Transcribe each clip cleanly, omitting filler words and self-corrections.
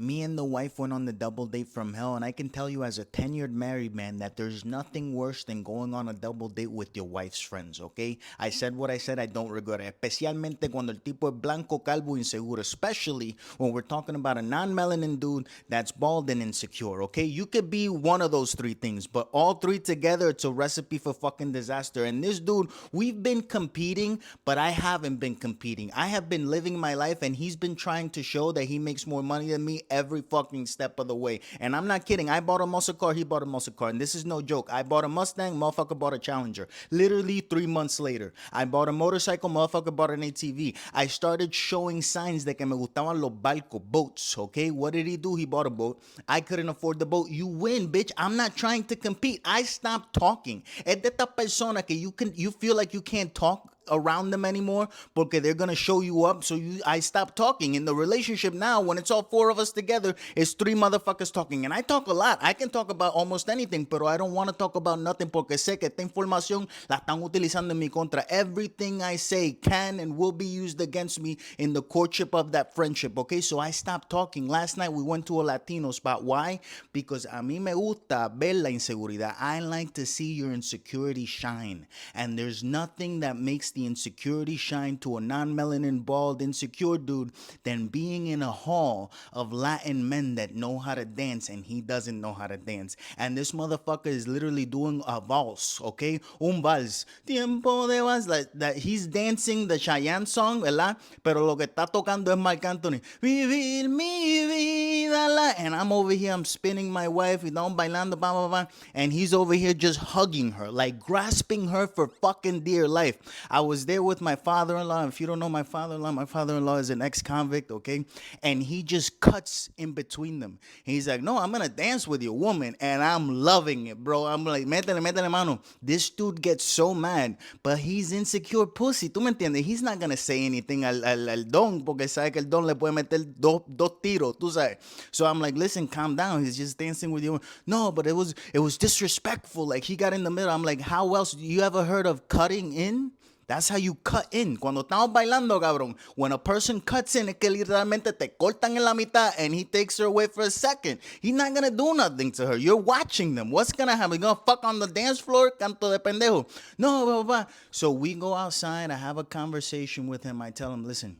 Me and the wife went on the double date from hell, and I can tell you as a tenured married man that there's nothing worse than going on a double date with your wife's friends, okay? I said what I said, I don't regret it. Especialmente cuando el tipo es blanco, calvo, inseguro. Especially when we're talking about a non-melanin dude that's bald and insecure, okay? You could be one of those three things, but all three together, it's a recipe for fucking disaster. And this dude, we've been competing, but I haven't been competing. I have been living my life, and he's been trying to show that he makes more money than me every fucking step of the way. And I'm not kidding. I bought a muscle car, he bought a muscle car. And this is no joke. I bought a Mustang, motherfucker bought a Challenger. Literally 3 months later. I bought a motorcycle, motherfucker bought an ATV. I started showing signs that que me gustaban los barcos, boats, okay? What did he do? He bought a boat. I couldn't afford the boat. You win, bitch. I'm not trying to compete. I stopped talking. Es de esta persona que you feel like you can't talk around them anymore porque they're gonna show you up. So I stopped talking. In the relationship now, when it's all four of us together, it's three motherfuckers talking. And I talk a lot. I can talk about almost anything, pero I don't want to talk about nothing porque sé que esta información la están utilizando en mi contra. Everything I say can and will be used against me in the courtship of that friendship, okay? So I stopped talking. Last night we went to a Latino spot. Why? Because a mí me gusta ver la inseguridad. I like to see your insecurity shine. And there's nothing that makes the insecurity shine to a non-melanin, bald, insecure dude than being in a hall of Latin men that know how to dance and he doesn't know how to dance. And this motherfucker is literally doing a valse, okay? Un vals. Tiempo de vals. Like that he's dancing the Cheyenne song, ¿verdad? Pero lo que está tocando es Marc Anthony. Vivir mi vida la. And I'm over here, I'm spinning my wife, you know, bailando, blah, blah, blah. And he's over here just hugging her, like grasping her for fucking dear life. I was there with my father-in-law. If you don't know my father-in-law is an ex-convict, okay? And he just cuts in between them. He's like, no, I'm gonna dance with your woman. And I'm loving it, bro. I'm like, métele mano. This dude gets so mad, but he's insecure pussy. ¿Tú me entiendes? He's not gonna say anything al don, porque sabe que el don le puede meter dos tiros, tú sabes. So I'm like, listen, calm down. He's just dancing with you. No, but it was disrespectful. Like he got in the middle. I'm like, how else? You ever heard of cutting in? That's how you cut in. Cuando estamos bailando, cabrón, when a person cuts in, es que literalmente te cortan en la mitad and he takes her away for a second. He's not gonna do nothing to her. You're watching them. What's gonna happen? You gonna fuck on the dance floor? Canto de pendejo. No, blah, blah, blah. So we go outside. I have a conversation with him. I tell him, listen,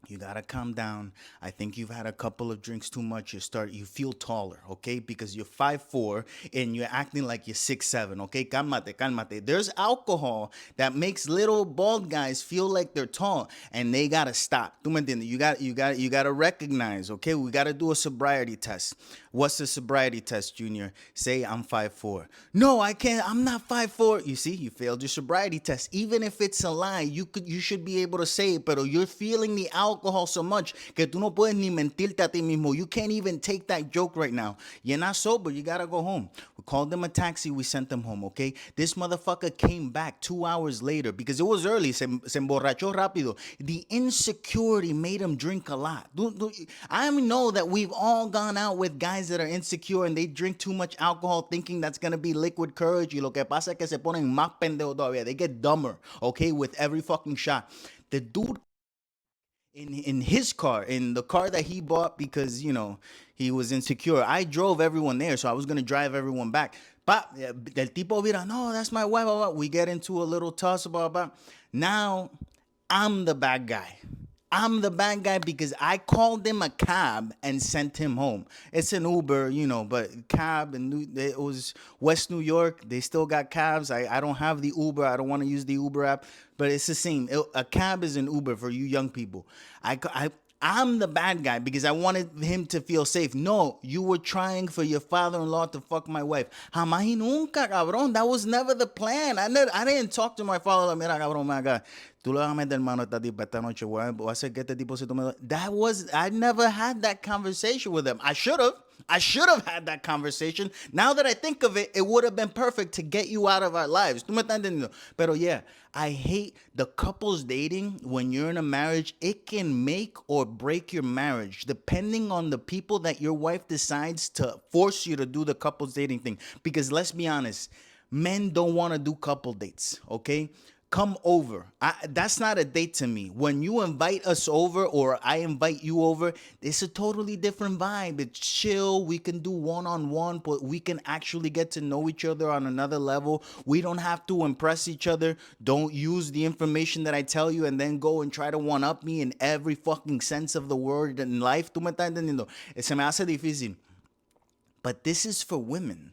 you gotta calm down. I think you've had a couple of drinks too much. You feel taller, okay? Because you're 5'4" and you're acting like you're 6'7", okay? Cálmate. There's alcohol that makes little bald guys feel like they're tall, and they gotta stop. ¿Tú me entiendes? You gotta recognize, okay? We gotta do a sobriety test. What's the sobriety test, Junior? Say I'm 5'4". No, I can't. I'm not 5'4". You see, you failed your sobriety test. Even if it's a lie, you should be able to say it, pero you're feeling the alcohol so much que tú no puedes ni mentirte a ti mismo. You can't even take that joke right now. You're not sober. You gotta go home. We called them a taxi. We sent them home, okay? This motherfucker came back 2 hours later because it was early. Se emborrachó rápido. The insecurity made him drink a lot. I know that we've all gone out with guys that are insecure and they drink too much alcohol thinking that's gonna be liquid courage. Y lo que pasa es que se ponen más pendejos todavía. They get dumber, okay, with every fucking shot. The dude in his car, in the car that he bought because, you know, he was insecure. I drove everyone there, so I was going to drive everyone back. But el tipo vira, no, that's my wife. Blah, blah. We get into a little tussle, blah, blah. Now, I'm the bad guy. I'm the bad guy because I called him a cab and sent him home. It's an Uber, you know, but cab, and it was West New York. They still got cabs. I don't have the Uber. I don't want to use the Uber app, but it's the same. A cab is an Uber for you young people. I'm the bad guy because I wanted him to feel safe. No, you were trying for your father-in-law to fuck my wife. Jamás y nunca, cabrón. That was never the plan. I didn't talk to my father-in-law. Mira, cabrón, my God. Tú le vas a meter mano a esta tipa esta noche, voy a hacer que este tipo se tome. I never had that conversation with him. I should have had that conversation. Now that I think of it, it would have been perfect to get you out of our lives. ¿Tú me estás entendiendo? Pero yeah, I hate the couples dating when you're in a marriage. It can make or break your marriage depending on the people that your wife decides to force you to do the couples dating thing. Because let's be honest, men don't want to do couple dates, okay? come over. That's not a date to me. When you invite us over or I invite you over, it's a totally different vibe. It's chill. We can do one-on-one, but we can actually get to know each other on another level. We don't have to impress each other. Don't use the information that I tell you and then go and try to one-up me in every fucking sense of the word in life. ¿Tú me estás entendiendo? Se me hace difícil. But this is for women.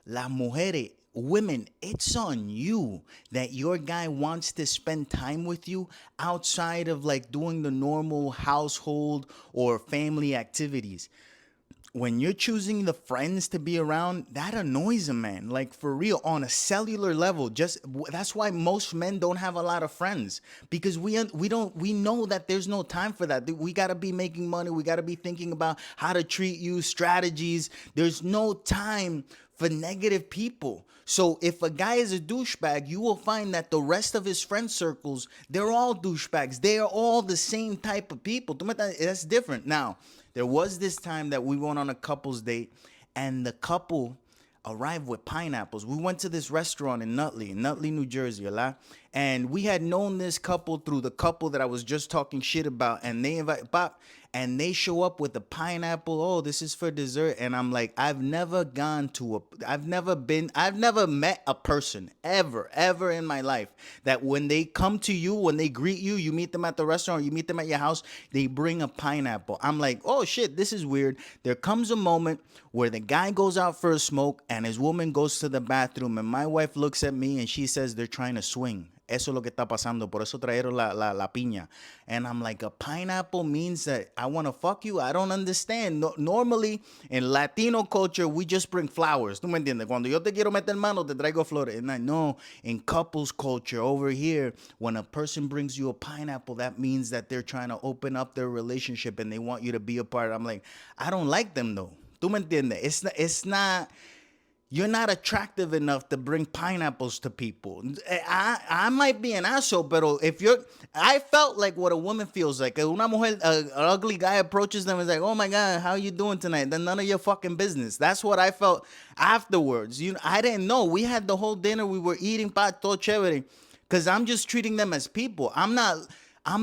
Las mujeres, women, it's on you that your guy wants to spend time with you outside of like doing the normal household or family activities. When you're choosing the friends to be around, that annoys a man. Like for real, on a cellular level. Just that's why most men don't have a lot of friends because we know that there's no time for that. We gotta be making money. We gotta be thinking about how to treat you, strategies. There's no time for negative people. So if a guy is a douchebag, you will find that the rest of his friend circles, they're all douchebags. They are all the same type of people. That's different. Now, there was this time that we went on a couple's date and the couple arrived with pineapples. We went to this restaurant in Nutley, New Jersey, a lot. And we had known this couple through the couple that I was just talking shit about. And they invite Pop and they show up with a pineapple. Oh, this is for dessert. And I'm like, I've never met a person ever in my life that when they come to you, when they greet you, you meet them at the restaurant, you meet them at your house, they bring a pineapple. I'm like, oh shit, this is weird. There comes a moment where the guy goes out for a smoke and his woman goes to the bathroom and my wife looks at me and she says they're trying to swing. Eso es lo que está pasando. Por eso trajeron la piña. And I'm like, a pineapple means that I want to fuck you? I don't understand. No, normally, in Latino culture, we just bring flowers. ¿Tú me entiendes? Cuando yo te quiero meter mano, te traigo flores. And I know in couples culture over here, when a person brings you a pineapple, that means that they're trying to open up their relationship and they want you to be a part. I'm like, I don't like them, though. ¿Tú me entiendes? It's not... You're not attractive enough to bring pineapples to people. I might be an asshole, but I felt like what a woman feels like. Una mujer, an ugly guy approaches them and is like, oh my God, how are you doing tonight? Then none of your fucking business. That's what I felt afterwards. I didn't know. We had the whole dinner. We were eating todo chévere. Because I'm just treating them as people. I'm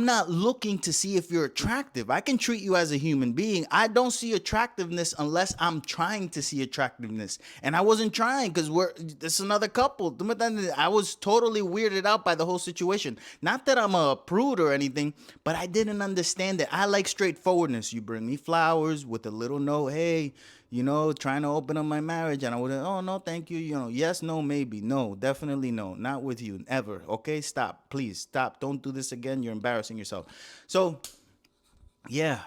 not looking to see if you're attractive. I can treat you as a human being. I don't see attractiveness unless I'm trying to see attractiveness. And I wasn't trying because it's another couple. I was totally weirded out by the whole situation. Not that I'm a prude or anything, but I didn't understand it. I like straightforwardness. You bring me flowers with a little note. Hey, trying to open up my marriage. And I would, oh, no, thank you. Yes, no, maybe. No, definitely no. Not with you. Ever. Okay, stop. Please, stop. Don't do this again. You're embarrassing yourself. So, yeah.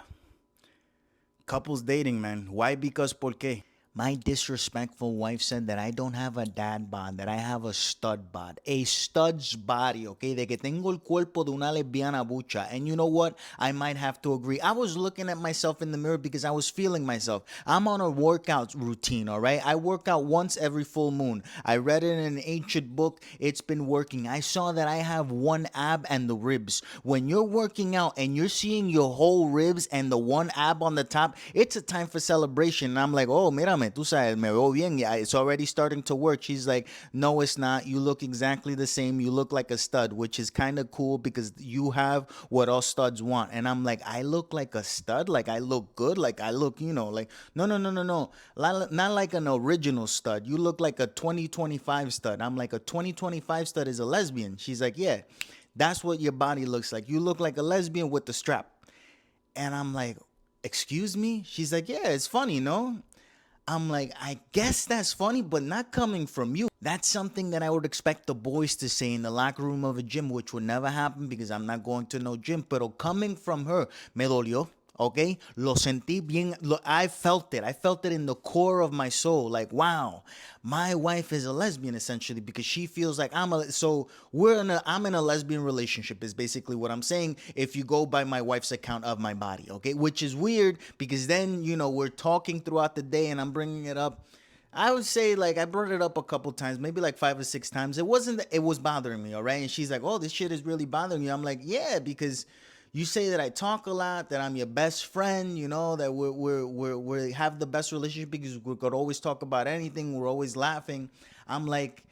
Couples dating, man. Why? Because porque. My disrespectful wife said that I don't have a dad bod, that I have a stud bod. A stud's body, okay? De que tengo el cuerpo de una lesbiana bucha. And you know what? I might have to agree. I was looking at myself in the mirror because I was feeling myself. I'm on a workout routine, all right? I work out once every full moon. I read it in an ancient book. It's been working. I saw that I have one ab and the ribs. When you're working out and you're seeing your whole ribs and the one ab on the top, it's a time for celebration. And I'm like, oh, mírame, tú sabes, me veo bien. Yeah, it's already starting to work. She's like, no, it's not. You look exactly the same. You look like a stud, which is kind of cool because you have what all studs want. And I'm like, I look like a stud? Like I look good? Like I look, like, no. Not like an original stud. You look like a 2025 stud. I'm like, a 2025 stud is a lesbian. She's like, yeah, that's what your body looks like. You look like a lesbian with the strap. And I'm like, excuse me? She's like, yeah, it's funny, no? I'm like, I guess that's funny, but not coming from you. That's something that I would expect the boys to say in the locker room of a gym, which would never happen because I'm not going to no gym. Pero coming from her, me dolió. Okay? Lo sentí bien. I felt it. I felt it in the core of my soul. Like, wow, my wife is a lesbian essentially because she feels like I'm in a lesbian relationship is basically what I'm saying if you go by my wife's account of my body. Okay? Which is weird because then, we're talking throughout the day and I'm bringing it up. I would say like I brought it up a couple times, maybe like 5 or 6 times. It was bothering me. All right. And she's like, oh, this shit is really bothering you. I'm like, yeah, because you say that I talk a lot, that I'm your best friend, that we have the best relationship because we could always talk about anything. We're always laughing. I'm like,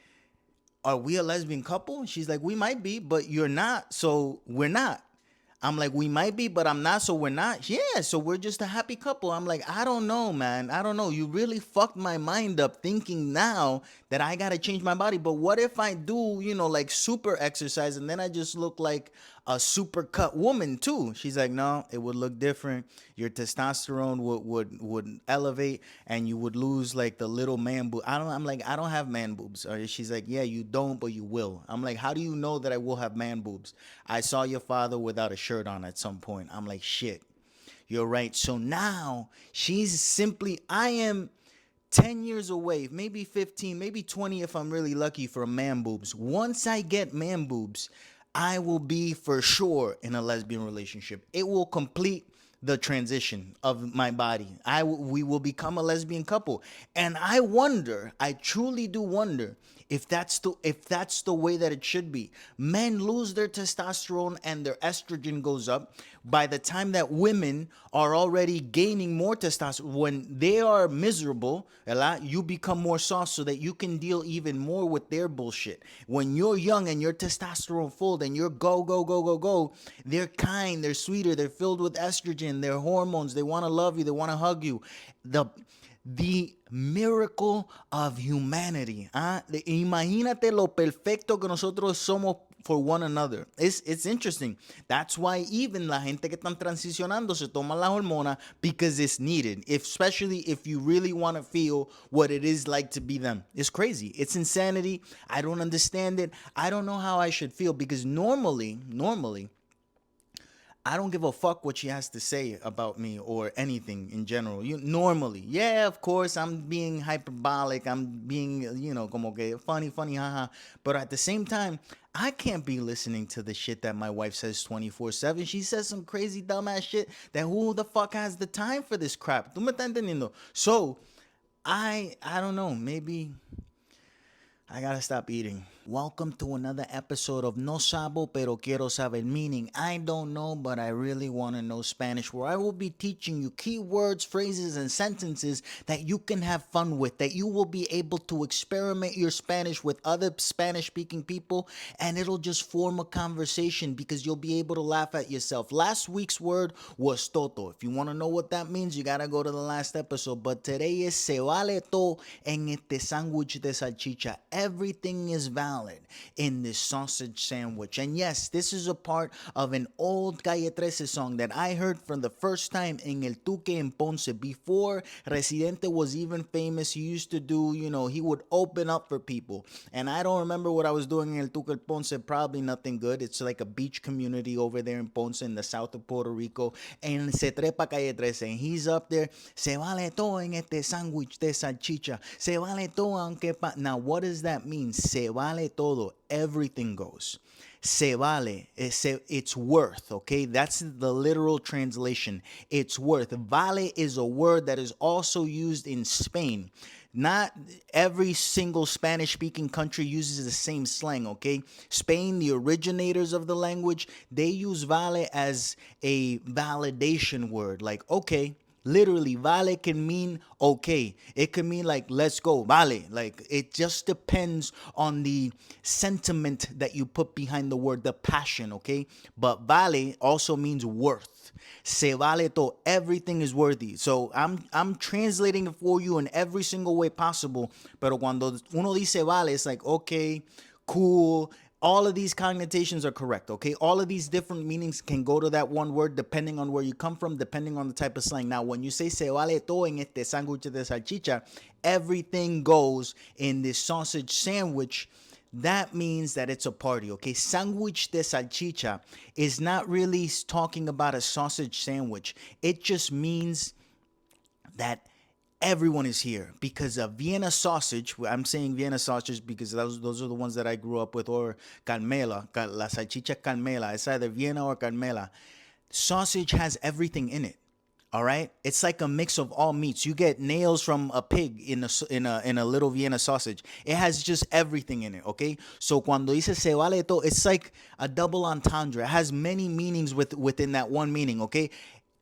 are we a lesbian couple? She's like, we might be, but you're not, so we're not. I'm like, we might be, but I'm not, so we're not. Yeah, so we're just a happy couple. I'm like, I don't know, man. I don't know. You really fucked my mind up thinking now that I gotta change my body. But what if I do, like super exercise and then I just look like a super cut woman too? She's like, no, it would look different. Your testosterone would elevate and you would lose like the little man boob. I'm like, I don't have man boobs. She's like, yeah, you don't, but you will. I'm like, how do you know that I will have man boobs? I saw your father without a shirt on at some point. I'm like, shit, you're right. So now I am 10 years away, maybe 15, maybe 20 if I'm really lucky for man boobs. Once I get man boobs, I will be for sure in a lesbian relationship. It will complete the transition of my body. We will become a lesbian couple. And I truly do wonder if that's the way that it should be. Men lose their testosterone and their estrogen goes up by the time that women are already gaining more testosterone. When they are miserable, you become more soft so that you can deal even more with their bullshit. When you're young and your testosterone full, then you're go, go, go, go, go. They're kind, they're sweeter, they're filled with estrogen, they're hormones, they want to love you, they want to hug you. The miracle of humanity. Imagínate lo perfecto que nosotros somos for one another. It's interesting. That's why even la gente que están transicionando se toman la hormona because it's needed. Especially if you really want to feel what it is like to be them. It's crazy. It's insanity. I don't understand it. I don't know how I should feel because normally, I don't give a fuck what she has to say about me or anything in general. Normally, yeah, of course, I'm being hyperbolic. I'm being, como que funny, haha. But at the same time, I can't be listening to the shit that my wife says 24/7. She says some crazy dumbass shit that who the fuck has the time for this crap? ¿Tú me estás entendiendo? So, I don't know. Maybe I gotta stop eating. Welcome to another episode of No Sabo Pero Quiero Saber, meaning I don't know but I really want to know Spanish, where I will be teaching you keywords, phrases, and sentences that you can have fun with, that you will be able to experiment your Spanish with other Spanish-speaking people, and it'll just form a conversation because you'll be able to laugh at yourself. Last week's word was toto. If you want to know what that means, you gotta go to the last episode, but today is se vale todo en este sándwich de salchicha. Everything is valid in this sausage sandwich. And yes, this is a part of an old Calle 13 song that I heard for the first time in El Tuque in Ponce. Before Residente was even famous, he used to do, he would open up for people. And I don't remember what I was doing in El Tuque in Ponce, probably nothing good. It's like a beach community over there in Ponce in the south of Puerto Rico. And se trepa Calle 13. And he's up there, se vale todo en este sándwich de salchicha. Se vale todo aunque Now, what does that mean? Se vale todo. Everything goes. Se vale. It's worth, okay? That's the literal translation. It's worth. Vale is a word that is also used in Spain. Not every single Spanish-speaking country uses the same slang, okay? Spain, the originators of the language, they use vale as a validation word. Like, okay. Literally, vale can mean okay. It can mean like, let's go, vale. Like, it just depends on the sentiment that you put behind the word, the passion, okay? But vale also means worth. Se vale todo. Everything is worthy. So I'm translating it for you in every single way possible. Pero cuando uno dice vale, it's like, okay, cool. All of these connotations are correct, okay? All of these different meanings can go to that one word depending on where you come from, depending on the type of slang. Now, when you say se vale todo en este sándwich de salchicha, everything goes in this sausage sandwich. That means that it's a party, okay? Sándwich de salchicha is not really talking about a sausage sandwich. It just means that everyone is here because of Vienna sausage. I'm saying Vienna sausage because those are the ones that I grew up with, or Carmela, la salchicha Carmela. It's either Vienna or Carmela. Sausage has everything in it. All right, it's like a mix of all meats. You get nails from a pig in a little Vienna sausage. It has just everything in it. Okay, so cuando dice se vale todo, it's like a double entendre. It has many meanings within that one meaning. Okay.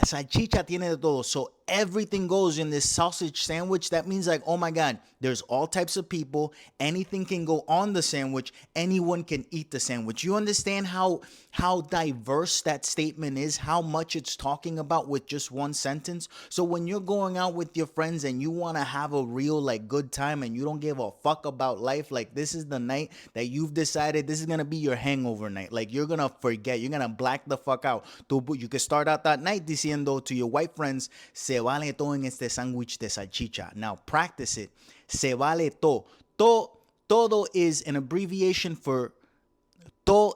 salchicha tiene de todo. So everything goes in this sausage sandwich. That means like, oh my God, there's all types of people. Anything can go on the sandwich. Anyone can eat the sandwich. You understand how diverse that statement is, how much it's talking about with just one sentence? So when you're going out with your friends and you want to have a real like good time and you don't give a fuck about life, like this is the night that you've decided this is going to be your hangover night. Like you're going to forget, you're going to black the fuck out. You can start out that night diciendo to your white friends, se vale todo en este sándwich de salchicha. Now practice it. Se vale todo. Todo is an abbreviation for todo.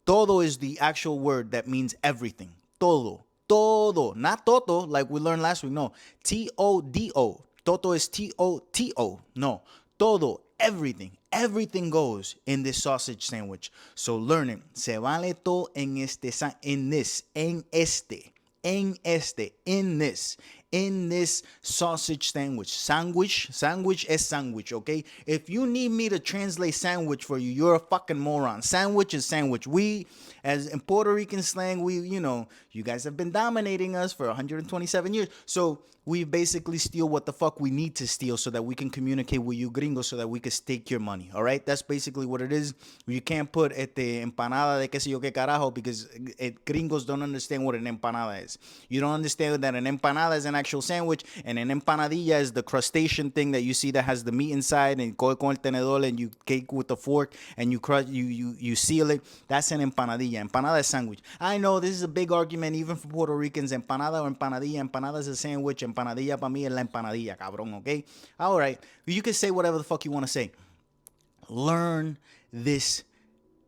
Todo is the actual word that means everything. Todo. Not toto like we learned last week. No. Todo. Toto is Toto. No. Todo. Everything. Everything goes in this sausage sandwich. So learn it. Se vale todo en this sausage sandwich. Sandwich is sandwich, okay? If you need me to translate sandwich for you, you're a fucking moron. Sandwich is sandwich. We, as in Puerto Rican slang, you guys have been dominating us for 127 years. So we basically steal what the fuck we need to steal so that we can communicate with you gringos so that we can stake your money, all right? That's basically what it is. You can't put empanada de qué sé yo qué carajo because gringos don't understand what an empanada is. You don't understand that an empanada is an actual sandwich and an empanadilla is the crustacean thing that you see that has the meat inside and coge con el tenedor and you cake with the fork and you crush, you seal it. That's an empanadilla. Empanada is sandwich. I know this is a big argument even for Puerto Ricans. Empanada or empanadilla. Empanada is a sandwich. Empanadilla para mí es la empanadilla, cabrón, okay? All right. You can say whatever the fuck you want to say. Learn this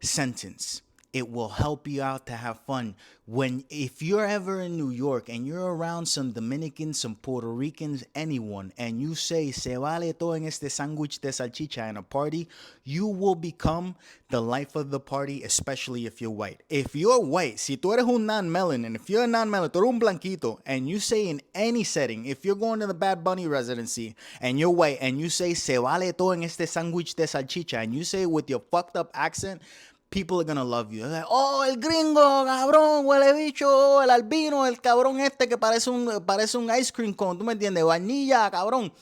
sentence. It will help you out to have fun. If you're ever in New York and you're around some Dominicans, some Puerto Ricans, anyone, and you say, se vale todo en este sándwich de salchicha in a party, you will become the life of the party, especially if you're white. If you're white, si tú eres un non-melon, and if you're a non-melon, tú eres un blanquito, and you say in any setting, if you're going to the Bad Bunny residency, and you're white, and you say, se vale todo en este sándwich de salchicha, and you say it with your fucked up accent, people are gonna love you. They're like, oh, el gringo, cabrón, huele bicho, el albino, el cabrón este que parece un ice cream cone. ¿Tú me entiendes? Vainilla, cabrón.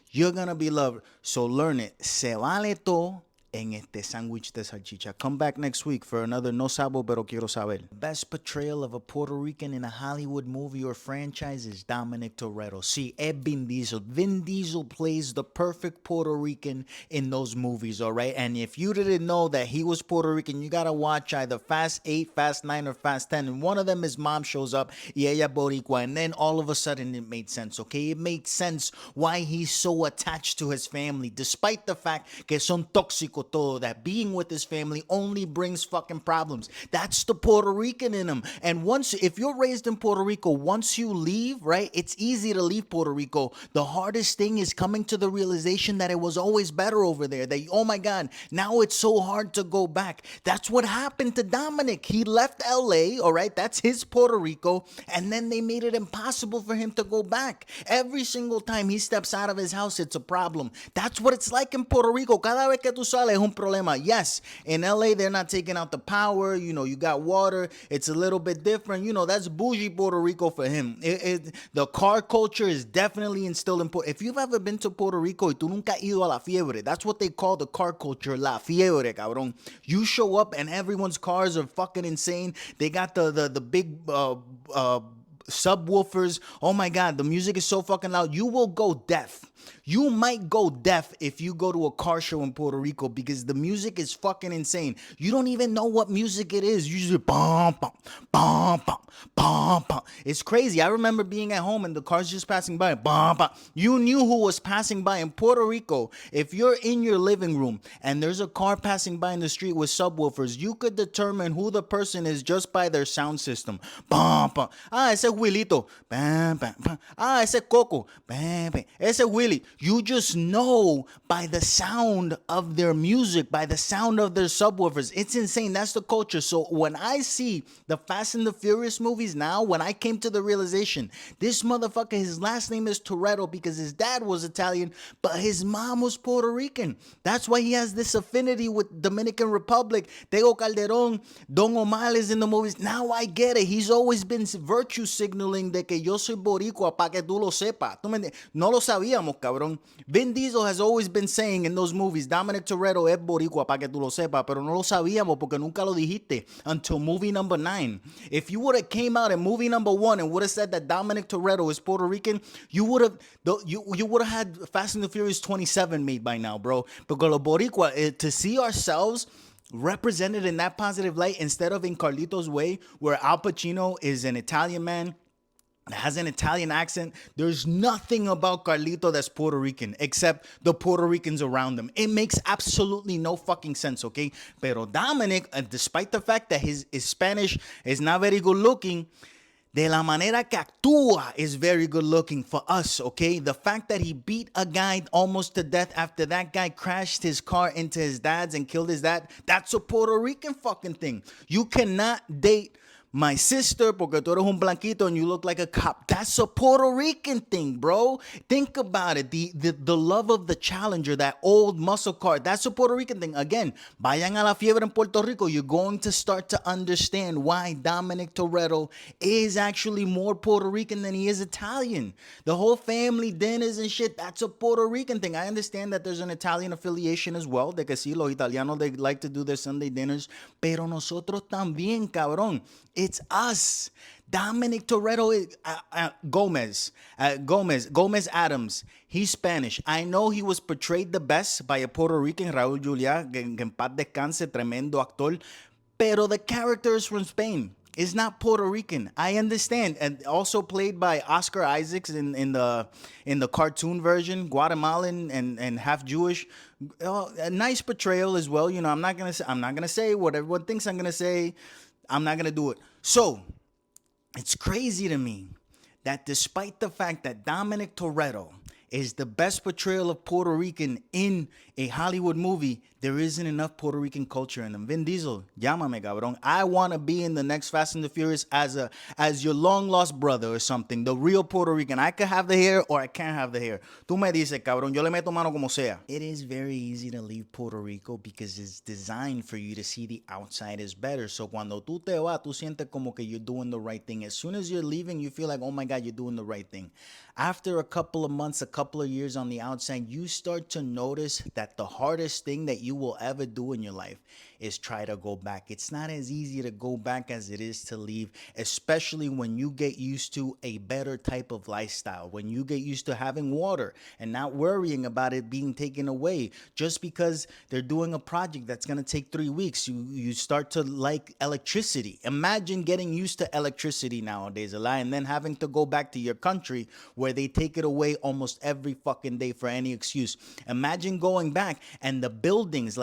You're gonna be loved. So learn it. Se vale todo en este sándwich de salchicha. Come back next week for another No Sabo Pero Quiero Saber. Best portrayal of a Puerto Rican in a Hollywood movie or franchise is Dominic Torreto. See, Vin Diesel. Vin Diesel plays the perfect Puerto Rican in those movies, all right? And if you didn't know that he was Puerto Rican, you gotta watch either Fast 8, Fast 9, or Fast 10. And one of them, his mom shows up, y ella boricua. And then all of a sudden it made sense, okay? It made sense why he's so attached to his family, despite the fact que son tóxicos todo, that being with his family only brings fucking problems. That's the Puerto Rican in him. And if you're raised in Puerto Rico, once you leave, right, it's easy to leave Puerto Rico. The hardest thing is coming to the realization that it was always better over there. That, oh my God, now it's so hard to go back. That's what happened to Dominic. He left LA, all right, that's his Puerto Rico, and then they made it impossible for him to go back. Every single time he steps out of his house, it's a problem. That's what it's like in Puerto Rico. Cada vez que tú sales, un problema. Yes, in LA, they're not taking out the power. You got water. It's a little bit different. That's bougie Puerto Rico for him. The car culture is definitely instilled in Puerto Rico. If you've ever been to Puerto Rico y tú nunca ido a la fiebre, that's what they call the car culture, la fiebre, cabrón. You show up and everyone's cars are fucking insane. They got the big subwoofers. Oh my God, the music is so fucking loud. You will go deaf. You might go deaf if you go to a car show in Puerto Rico because the music is fucking insane. You don't even know what music it is. You just bum, bum, bum, bum, bum, bum. It's crazy. I remember being at home and the car's just passing by. Bum, bum. You knew who was passing by in Puerto Rico. If you're in your living room and there's a car passing by in the street with subwoofers, you could determine who the person is just by their sound system. Bum, bum. Ese es Wilito. Bam, bam, bam. Ah, ese Coco. Bam, bam. Ese Willie. You just know by the sound of their music, by the sound of their subwoofers. It's insane. That's the culture. So when I see the Fast and the Furious movies now, when I came to the realization, this motherfucker, his last name is Torreto because his dad was Italian, but his mom was Puerto Rican. That's why he has this affinity with Dominican Republic. Tego Calderon, Don Omar is in the movies. Now I get it. He's always been virtue signaling de que yo soy boricua pa que tú lo sepas. No lo sabíamos, cabrón. Vin Diesel has always been saying in those movies, Dominic Torreto es boricua pa que tú lo sepas, pero no lo sabíamos porque nunca lo dijiste until movie number 9. If you would have came out in movie number 1 and would have said that Dominic Torreto is Puerto Rican, you would have had Fast and the Furious 27 made by now, bro. Because los boricua, to see ourselves represented in that positive light instead of in Carlito's way, where Al Pacino is an Italian man that has an Italian accent. There's nothing about Carlito that's Puerto Rican except the Puerto Ricans around him. It makes absolutely no fucking sense, okay? Pero Dominic, despite the fact that his Spanish is not very good looking, de la manera que actúa is very good looking for us, okay? The fact that he beat a guy almost to death after that guy crashed his car into his dad's and killed his dad, that's a Puerto Rican fucking thing. You cannot date my sister porque tú eres un blanquito and you look like a cop. That's a Puerto Rican thing, bro. Think about it. The love of the Challenger, that old muscle car, that's a Puerto Rican thing. Again, vayan a la fiebre en Puerto Rico. You're going to start to understand why Dominic Torreto is actually more Puerto Rican than he is Italian. The whole family dinners and shit, that's a Puerto Rican thing. I understand that there's an Italian affiliation as well. De que sí, los italianos, they like to do their Sunday dinners. Pero nosotros también, cabrón. It's us. Dominic Torreto is Gomez Adams. He's Spanish. I know he was portrayed the best by a Puerto Rican, Raúl Juliá, que en paz descanse, tremendo actor. Pero the character is from Spain. It's not Puerto Rican. I understand. And also played by Oscar Isaacs in the cartoon version, Guatemalan and half Jewish. A nice portrayal as well. You know, I'm not gonna say what everyone thinks I'm gonna say. I'm not going to do it. So, it's crazy to me that despite the fact that Dominic Torreto is the best portrayal of Puerto Rican in a Hollywood movie, there isn't enough Puerto Rican culture in them. Vin Diesel, llámame, cabrón. I want to be in the next Fast and the Furious as your long lost brother or something, the real Puerto Rican. I could have the hair or I can't have the hair. Tú me dices, cabrón, yo le meto mano como sea. It is very easy to leave Puerto Rico because it's designed for you to see the outside is better. So cuando tú te vas, tú sientes como que you're doing the right thing. As soon as you're leaving, you feel like, oh my God, you're doing the right thing. After a couple of months, a couple of years on the outside, you start to notice that the hardest thing that you will ever do in your life is try to go back. It's not as easy to go back as it is to leave, especially when you get used to a better type of lifestyle, when you get used to having water and not worrying about it being taken away. Just because they're doing a project that's going to take 3 weeks, you start to like electricity. Imagine getting used to electricity nowadays, and then having to go back to your country where they take it away almost every fucking day for any excuse. Imagine going back and the buildings,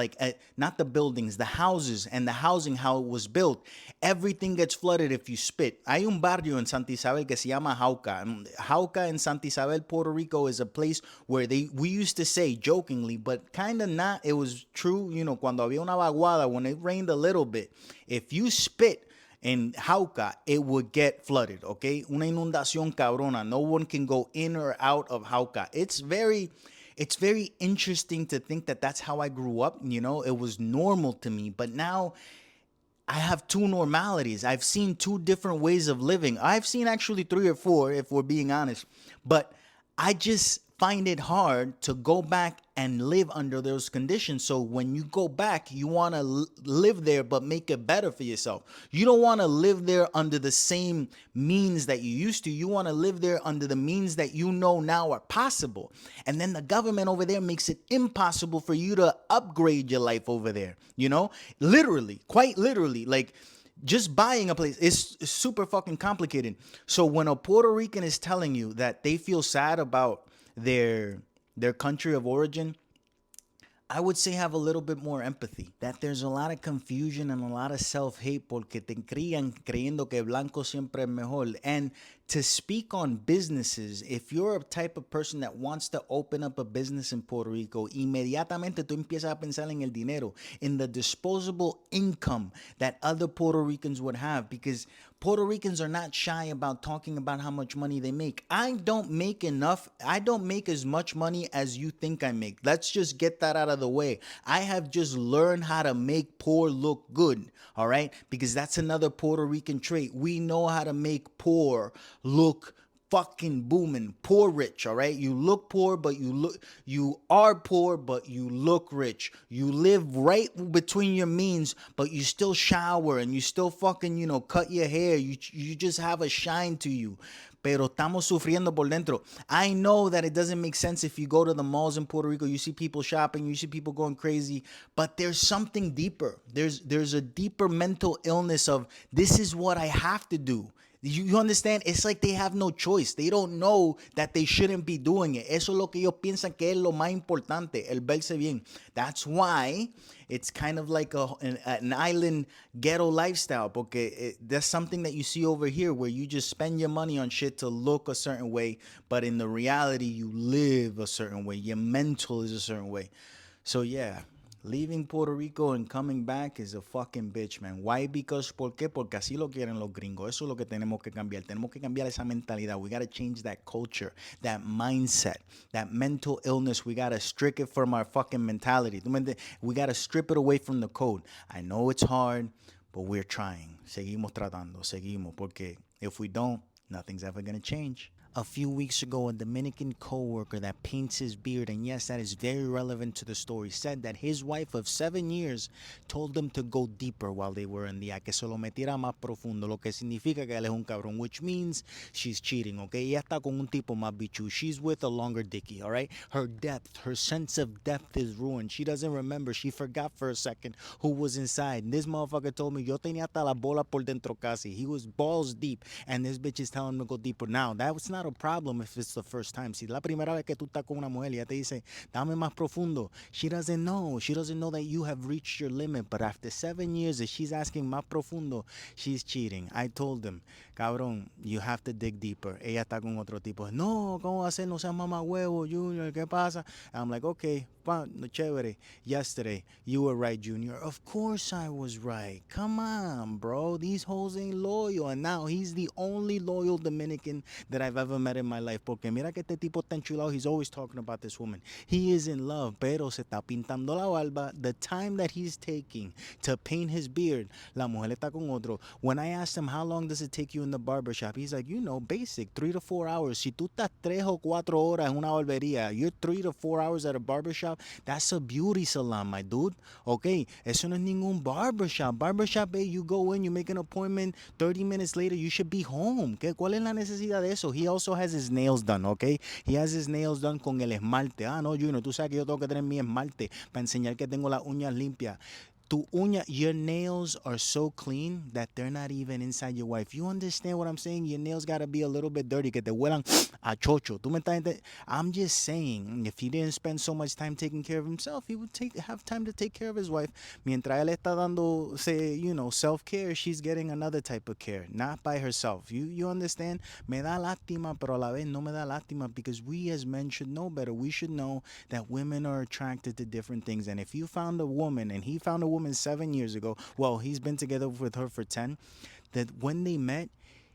not the buildings, the houses and the housing, how it was built, everything gets flooded if you spit. Hay un barrio en Santa Isabel que se llama Jauca. Jauca in Santa Isabel, Puerto Rico is a place where we used to say jokingly, but kind of not, it was true, you know, cuando había una vaguada, when it rained a little bit, if you spit in Jauca, it would get flooded, okay? Una inundación cabrona. No one can go in or out of Jauca. It's very interesting to think that that's how I grew up. You know, it was normal to me. But now I have two normalities. I've seen two different ways of living. I've seen actually 3 or 4, if we're being honest. But I just find it hard to go back and live under those conditions. So when you go back, you want to live there, but make it better for yourself. You don't want to live there under the same means that you used to. You want to live there under the means that you know now are possible. And then the government over there makes it impossible for you to upgrade your life over there. You know, literally, quite literally, like just buying a place is super fucking complicated. So when a Puerto Rican is telling you that they feel sad about their country of origin, I would say have a little bit more empathy. That there's a lot of confusion and a lot of self-hate porque te crían creyendo que blanco siempre es mejor. And to speak on businesses, if you're a type of person that wants to open up a business in Puerto Rico, inmediatamente tú empiezas a pensar en el dinero, in the disposable income that other Puerto Ricans would have, because Puerto Ricans are not shy about talking about how much money they make. I don't make enough. I don't make as much money as you think I make. Let's just get that out of the way. I have just learned how to make poor look good, all right? Because that's another Puerto Rican trait. We know how to make poor look fucking booming. Poor rich, all right? You look poor, but you are poor, but you look rich. You live right between your means, but you still shower and you still fucking, cut your hair. You just have a shine to you. Pero estamos sufriendo por dentro. I know that it doesn't make sense if you go to the malls in Puerto Rico, you see people shopping, you see people going crazy, but there's something deeper. There's a deeper mental illness of this is what I have to do. You understand? It's like they have no choice. They don't know that they shouldn't be doing it. Eso es lo que ellos piensan que es lo más importante, el verse bien. That's why it's kind of like an island ghetto lifestyle, porque that's something that you see over here where you just spend your money on shit to look a certain way, but in the reality, you live a certain way. Your mental is a certain way. So yeah, leaving Puerto Rico and coming back is a fucking bitch, man. Why? Because, ¿por qué? Porque así lo quieren los gringos. Eso es lo que tenemos que cambiar. Tenemos que cambiar esa mentalidad. We got to change that culture, that mindset, that mental illness. We got to strip it from our fucking mentality. We got to strip it away from the code. I know it's hard, but we're trying. Seguimos tratando. Seguimos. Porque if we don't, nothing's ever going to change. A few weeks ago, a Dominican coworker that paints his beard, and yes, that is very relevant to the story, said that his wife of 7 years told them to go deeper while they were in the act, que se lo metiera más profundo, lo que significa que él es un cabrón, which means she's cheating, okay? Ella está con un tipo más bichu. She's with a longer dicky, all right? Her depth, her sense of depth is ruined. She doesn't remember. She forgot for a second who was inside. And this motherfucker told me, yo tenía hasta la bola por dentro casi. He was balls deep, and this bitch is telling him to go deeper. Now, that was not a problem if it's the first time. Si la primera vez que tú estás con una mujer y ella te dice, dame más profundo, she doesn't know. She doesn't know that you have reached your limit. But after 7 years, if she's asking más profundo, she's cheating. I told him, cabrón, you have to dig deeper. Ella está con otro tipo. No, ¿cómo va a ser? No seas mamá huevo, Junior, ¿qué pasa? I'm like, okay, chévere. Yesterday, you were right, Junior. Of course I was right. Come on, bro. These hoes ain't loyal. And now he's the only loyal Dominican that I've ever met in my life. Porque mira que este tipo está enchulado. He's always talking about this woman. He is in love, pero se está pintando la barba. The time that he's taking to paint his beard, la mujer está con otro. When I asked him, how long does it take you in the barber shop? He's like, basic, 3 to 4 hours. Si tú estás 3 o 4 horas en una barbería, you're 3 to 4 hours at a barber shop, that's a beauty salon, my dude. Okay, eso no es ningún barbershop. Barbershop, you go in, you make an appointment, 30 minutes later, you should be home. ¿Cuál es la necesidad de eso? He also has his nails done, okay? He has his nails done con el esmalte. Ah, no, Junior, tú sabes que yo tengo que tener mi esmalte para enseñar que tengo las uñas limpias. Your nails are so clean that they're not even inside your wife. You understand what I'm saying? Your nails gotta be a little bit dirty, que te huelan a chocho. I'm just saying, if he didn't spend so much time taking care of himself, he would have time to take care of his wife. Mientras él está dando, self-care, she's getting another type of care, not by herself. You understand? Me da lástima, pero a la vez no me da lástima, because we as men should know better. We should know that women are attracted to different things. And if you found a woman, and he found a woman 7 years ago, well, he's been together with her for 10, that when they met,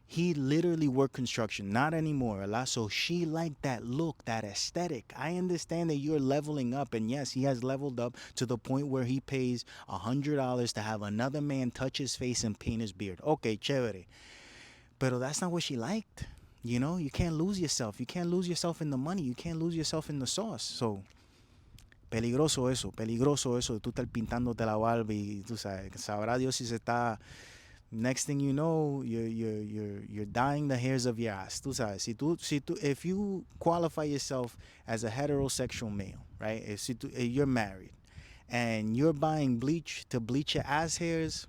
he literally worked construction, not anymore, so she liked that look, that aesthetic. I understand that you're leveling up, and yes, he has leveled up to the point where he pays $100 to have another man touch his face and paint his beard. Okay, chévere. Pero that's not what she liked. You can't lose yourself. You can't lose yourself in the money. You can't lose yourself in the sauce. So peligroso eso, tú estar pintándote la barba y tú sabes, sabrá Dios si se está. Next thing you know, you're dyeing the hairs of your ass. Tú sabes, if you qualify yourself as a heterosexual male, right? If you're married and you're buying bleach to bleach your ass hairs,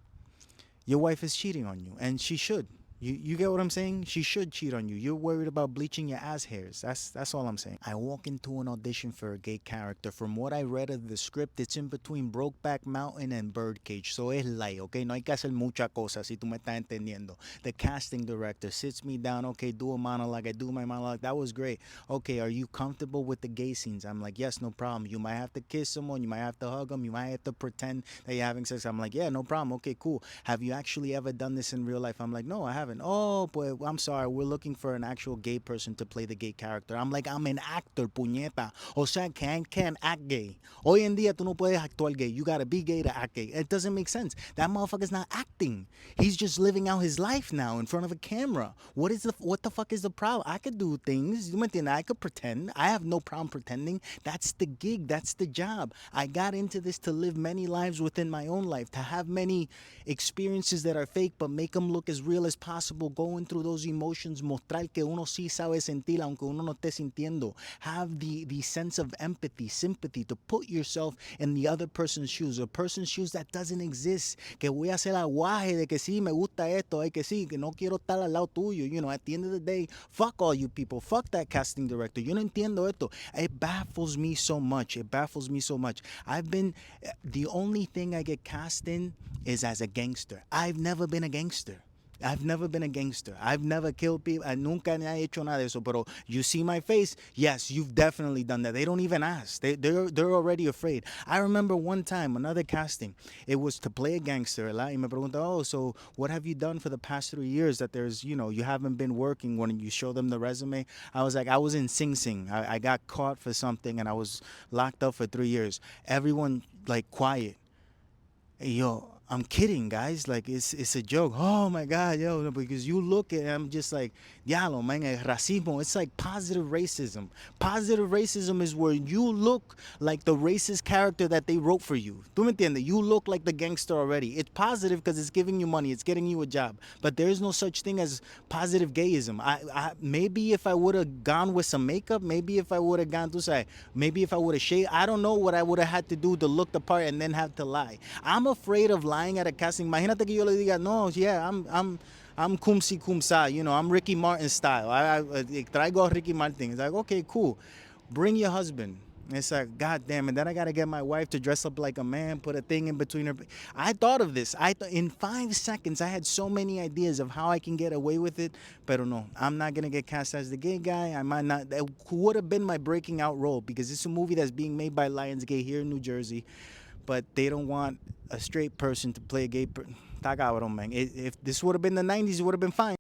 your wife is cheating on you, and she should. You get what I'm saying? She should cheat on you. You're worried about bleaching your ass hairs. That's all I'm saying. I walk into an audition for a gay character. From what I read of the script, it's in between Brokeback Mountain and Birdcage. So es light, okay? No hay que hacer mucha cosa, si tú me estás entendiendo. The casting director sits me down, okay, do a monologue. I do my monologue. That was great. Okay, are you comfortable with the gay scenes? I'm like, yes, no problem. You might have to kiss someone. You might have to hug them. You might have to pretend that you're having sex. I'm like, yeah, no problem. Okay, cool. Have you actually ever done this in real life? I'm like, no, I haven't. Oh, boy, I'm sorry. We're looking for an actual gay person to play the gay character. I'm like, I'm an actor, puñeta. O sea, can't act gay. Hoy en día tú no puedes actuar gay. You gotta be gay to act gay. It doesn't make sense. That motherfucker's not acting. He's just living out his life now in front of a camera. What the fuck is the problem? I could do things. You entiendes? I could pretend. I have no problem pretending. That's the gig. That's the job. I got into this to live many lives within my own life, to have many experiences that are fake, but make them look as real as possible. Going through those emotions, mostrar que uno sí sabe sentir, aunque uno no esté sintiendo. Have the sense of empathy, sympathy, to put yourself in the other person's shoes, a person's shoes that doesn't exist. Que voy a hacer aguaje de que sí, me gusta esto, que sí, que no quiero estar al lado tuyo. You know, at the end of the day, fuck all you people. Fuck that casting director. Yo no entiendo esto. It baffles me so much. It baffles me so much. The only thing I get cast in is as a gangster. I've never been a gangster. I've never been a gangster. I've never killed people. Nunca he hecho nada de eso. Pero you see my face? Yes, you've definitely done that. They don't even ask. They're already afraid. I remember one time, another casting. It was to play a gangster. Y me pregunta, oh, so what have you done for the past 3 years that you haven't been working when you show them the resume? I was like, I was in Sing Sing. I got caught for something and I was locked up for 3 years. Everyone, like, quiet. Hey, yo, I'm kidding, guys. Like, it's a joke. Oh my God, yo, because you look at it, I'm just like, diablo, man, racismo. It's like positive racism. Positive racism is where you look like the racist character that they wrote for you. ¿Tú me entiendes? You look like the gangster already. It's positive because it's giving you money, it's getting you a job. But there is no such thing as positive gayism. Maybe if I would have gone with some makeup, maybe if I would have gone to say, maybe if I would have shaved, I don't know what I would have had to do to look the part and then have to lie. I'm afraid of lying at a casting. Imagínate que yo le diga, no, yeah, I'm kumsi kumsa, you know, I'm Ricky Martin style. I traigo a Ricky Martin. It's like, okay, cool. Bring your husband. It's like, God damn it. Then I got to get my wife to dress up like a man, put a thing in between her. I thought of this. In 5 seconds, I had so many ideas of how I can get away with it. Pero no, I'm not going to get cast as the gay guy. I might not. That would have been my breaking out role because it's a movie that's being made by Lionsgate here in New Jersey. But they don't want a straight person to play a gay person. Está cabrón, man. If this would have been the 90s, it would have been fine.